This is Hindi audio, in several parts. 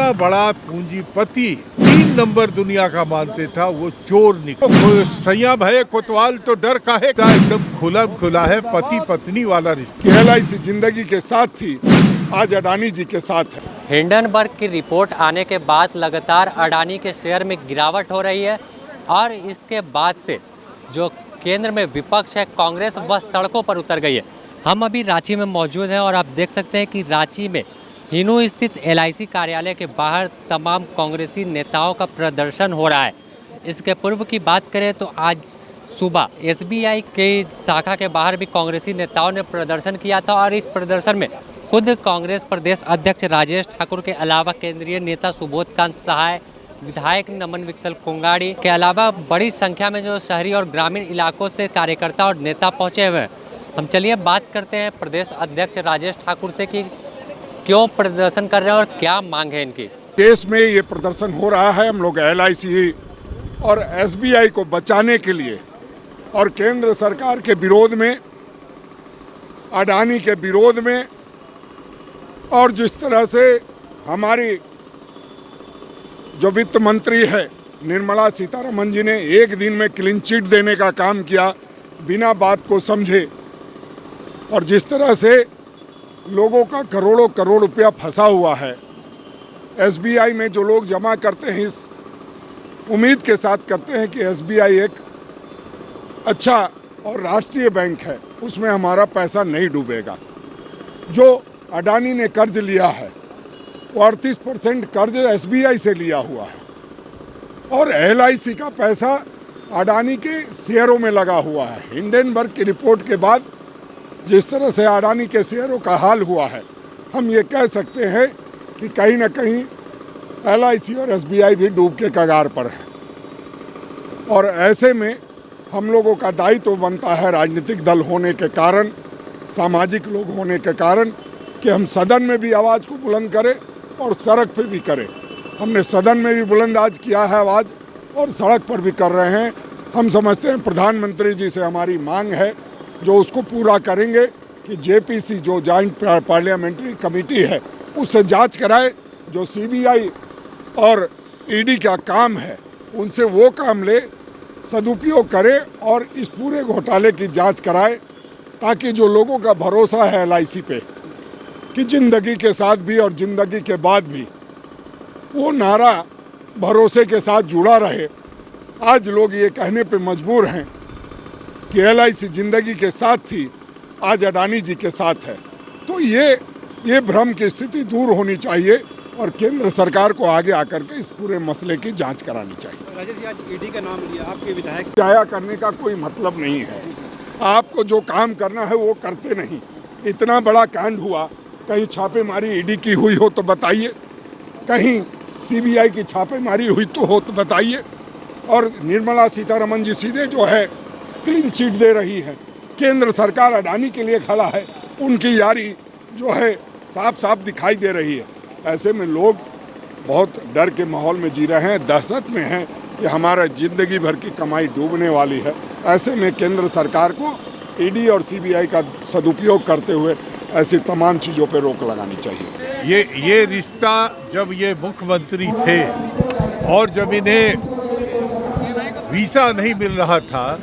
इतना बड़ा पूंजीपति 3 नंबर दुनिया का मानते था, वो चोर निकला। संयम है कोतवाल तो डर काहे का, एकदम खुला है पति पत्नी वाला रिश्ता। LIC जिंदगी के साथ थी, आज अडानी जी के साथ है। हिंडनबर्ग की रिपोर्ट आने के बाद लगातार अडानी के शेयर में गिरावट हो रही है और इसके बाद से जो केंद्र में विपक्ष है कांग्रेस, वह सड़कों पर उतर गई है। हम अभी रांची में मौजूद हैं और आप देख सकते हैं कि रांची में हिनू स्थित LIC कार्यालय के बाहर तमाम कांग्रेसी नेताओं का प्रदर्शन हो रहा है। इसके पूर्व की बात करें तो आज सुबह SBI के शाखा के बाहर भी कांग्रेसी नेताओं ने प्रदर्शन किया था और इस प्रदर्शन में खुद कांग्रेस प्रदेश अध्यक्ष राजेश ठाकुर के अलावा केंद्रीय नेता सुबोध कांत सहाय, विधायक नमन विकसल कोंगाड़ी के अलावा बड़ी संख्या में जो शहरी और ग्रामीण इलाकों से कार्यकर्ता और नेता पहुंचे हुए हैं। हम चलिए बात करते हैं प्रदेश अध्यक्ष राजेश ठाकुर से कि क्यों प्रदर्शन कर रहे हैं और क्या मांग है इनकी। देश में ये प्रदर्शन हो रहा है, हम लोग LIC और SBI को बचाने के लिए और केंद्र सरकार के विरोध में, अडानी के विरोध में, और जिस तरह से हमारी जो वित्त मंत्री है निर्मला सीतारमण जी ने एक दिन में क्लीन चिट देने का काम किया बिना बात को समझे, और जिस तरह से लोगों का करोड़ों करोड़ रुपया फंसा हुआ है SBI में, जो लोग जमा करते हैं इस उम्मीद के साथ करते हैं कि SBI एक अच्छा और राष्ट्रीय बैंक है, उसमें हमारा पैसा नहीं डूबेगा। जो अडानी ने कर्ज लिया है वो 38% कर्ज SBI से लिया हुआ है और LIC का पैसा अडानी के शेयरों में लगा हुआ है। हिंडनबर्ग की रिपोर्ट के बाद जिस तरह से अडानी के शेयरों का हाल हुआ है, हम ये कह सकते हैं कि कहीं ना कहीं LIC और SBI भी डूब के कगार पर है। और ऐसे में हम लोगों का दायित्व बनता है, राजनीतिक दल होने के कारण, सामाजिक लोग होने के कारण, कि हम सदन में भी आवाज़ को बुलंद करें और सड़क पे भी करें। हमने सदन में भी बुलंद आज किया है आवाज़ और सड़क पर भी कर रहे हैं। हम समझते हैं प्रधानमंत्री जी से हमारी मांग है जो उसको पूरा करेंगे कि JPC जो जॉइंट पार्लियामेंट्री कमेटी है उससे जांच कराए, जो CBI और ED का काम है उनसे वो काम ले, सदुपयोग करे और इस पूरे घोटाले की जांच कराए, ताकि जो लोगों का भरोसा है LIC पे कि ज़िंदगी के साथ भी और ज़िंदगी के बाद भी, वो नारा भरोसे के साथ जुड़ा रहे। आज लोग ये कहने पे मजबूर हैं कि LIC जिंदगी के साथ थी, आज अडानी जी के साथ है। तो ये भ्रम की स्थिति दूर होनी चाहिए और केंद्र सरकार को आगे आकर के इस पूरे मसले की जांच करानी चाहिए। राजेश जी, आज ED का नाम लिया, आपके विधायक जाया करने का कोई मतलब नहीं है। आपको जो काम करना है वो करते नहीं। इतना बड़ा कांड हुआ, कहीं छापेमारी ED की हुई हो तो बताइए, कहीं CBI की छापेमारी हुई तो हो तो बताइए, और निर्मला सीतारमण जी सीधे जो है क्लीन चिट दे रही है। केंद्र सरकार अडानी के लिए खड़ा है, उनकी यारी जो है साफ साफ दिखाई दे रही है। ऐसे में लोग बहुत डर के माहौल में जी रहे हैं, दहशत में हैं कि हमारा जिंदगी भर की कमाई डूबने वाली है। ऐसे में केंद्र सरकार को ED और CBI का सदुपयोग करते हुए ऐसी तमाम चीज़ों पर रोक लगानी चाहिए। ये रिश्ता जब ये मुख्यमंत्री थे और जब इन्हें वीज़ा नहीं मिल रहा था,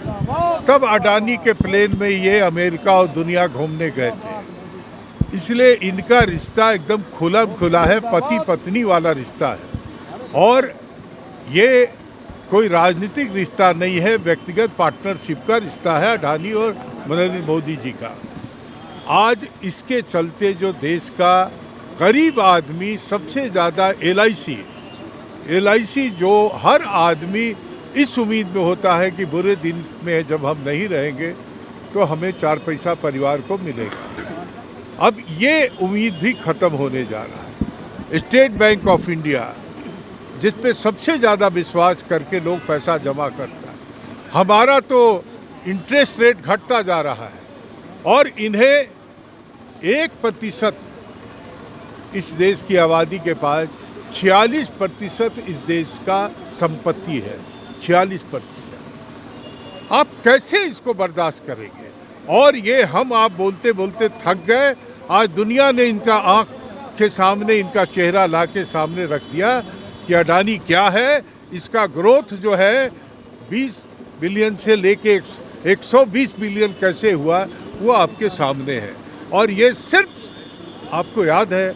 तब अडानी के प्लेन में ये अमेरिका और दुनिया घूमने गए थे। इसलिए इनका रिश्ता एकदम खुला है, पति पत्नी वाला रिश्ता है और ये कोई राजनीतिक रिश्ता नहीं है, व्यक्तिगत पार्टनरशिप का रिश्ता है अडानी और नरेंद्र मोदी जी का। आज इसके चलते जो देश का गरीब आदमी सबसे ज़्यादा LIC जो हर आदमी इस उम्मीद में होता है कि बुरे दिन में जब हम नहीं रहेंगे तो हमें 4 पैसा परिवार को मिलेगा, अब ये उम्मीद भी ख़त्म होने जा रहा है। स्टेट बैंक ऑफ इंडिया जिस पे सबसे ज़्यादा विश्वास करके लोग पैसा जमा करता है, हमारा तो इंटरेस्ट रेट घटता जा रहा है और इन्हें 1% इस देश की आबादी के पास 46% इस देश का संपत्ति है। 46%। आप कैसे इसको बर्दाश्त करेंगे? और ये हम आप बोलते बोलते थक गए। आज दुनिया ने इनका आंख के सामने इनका चेहरा ला के सामने रख दिया कि अडानी क्या है, इसका ग्रोथ जो है 20 बिलियन से लेके 120 बिलियन कैसे हुआ वो आपके सामने है। और ये सिर्फ आपको याद है,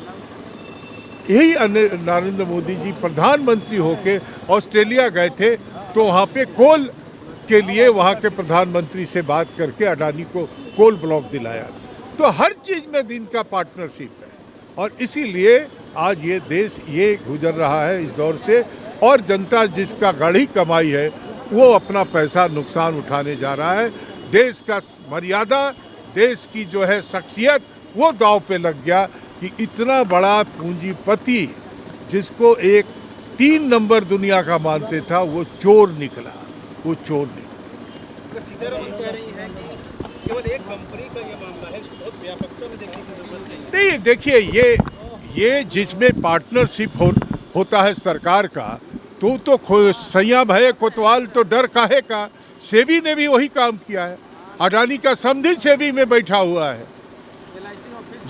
यही नरेंद्र मोदी जी प्रधानमंत्री होके ऑस्ट्रेलिया गए थे तो वहाँ पे कोल के लिए वहाँ के प्रधानमंत्री से बात करके अडानी को कोल ब्लॉक दिलाया। तो हर चीज़ में इनका पार्टनरशिप है और इसीलिए आज ये देश ये गुजर रहा है इस दौर से। और जनता जिसका गढ़ी कमाई है वो अपना पैसा नुकसान उठाने जा रहा है। देश का मर्यादा, देश की जो है शख्सियत वो दांव पे लग गया कि इतना बड़ा पूंजीपति जिसको एक 3 नंबर दुनिया का मानते था वो चोर निकला, वो चोर निकला। सीतारमण कह रही हैं कि केवल एक कंपनी का ये मामला है, इसको बहुत व्यापकता में देखने की जरूरत नहीं। नहीं, देखिए ये जिसमें पार्टनरशिप होता है सरकार का तो सैया भय कोतवाल तो डर काहे का। सेबी ने भी वही काम किया है, अडानी का समझी सेबी में बैठा हुआ है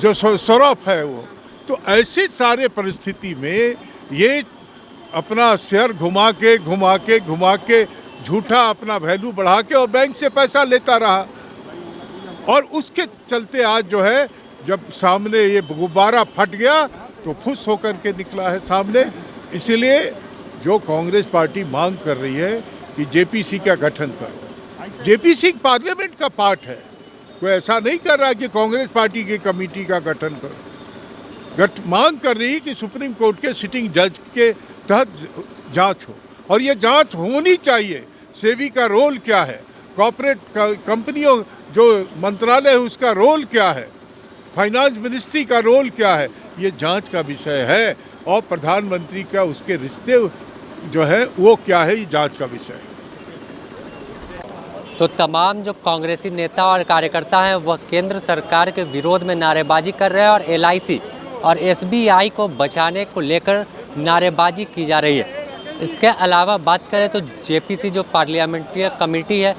जो सौरभ है वो। तो ऐसी सारे परिस्थिति में ये अपना शेयर घुमा के झूठा अपना वैल्यू बढ़ा के और बैंक से पैसा लेता रहा। और उसके चलते आज जो है जब सामने ये गुब्बारा फट गया तो फुस होकर के निकला है सामने। इसलिए जो कांग्रेस पार्टी मांग कर रही है कि जेपीसी का गठन करो, जेपीसी पार्लियामेंट का पार्ट है, कोई ऐसा नहीं कर रहा कि कांग्रेस पार्टी की कमेटी का गठन करो। मांग कर रही है कि सुप्रीम कोर्ट के सिटिंग जज के तहत जांच हो और ये जांच होनी चाहिए। सेबी का रोल क्या है, कॉर्पोरेट कंपनियों जो मंत्रालय है उसका रोल क्या है, फाइनेंस मिनिस्ट्री का रोल क्या है, ये जांच का विषय है। और प्रधानमंत्री का उसके रिश्ते जो है वो क्या है, ये जांच का विषय है। तो तमाम जो कांग्रेसी नेता और कार्यकर्ता हैं वह केंद्र सरकार के विरोध में नारेबाजी कर रहे हैं और एलआईसी और एसबीआई को बचाने को लेकर नारेबाजी की जा रही है। इसके अलावा बात करें तो जेपीसी जो पार्लियामेंट्री कमेटी है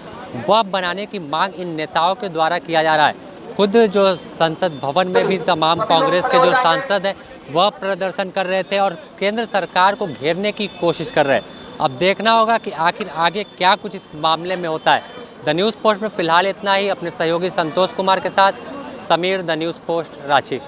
वह बनाने की मांग इन नेताओं के द्वारा किया जा रहा है। खुद जो संसद भवन में भी तमाम कांग्रेस के जो सांसद हैं वह प्रदर्शन कर रहे थे और केंद्र सरकार को घेरने की कोशिश कर रहे हैं। अब देखना होगा कि आखिर आगे क्या कुछ इस मामले में होता है। द न्यूज़ पोस्ट में फिलहाल इतना ही। अपने सहयोगी संतोष कुमार के साथ Sameer, the news post, Ranchi.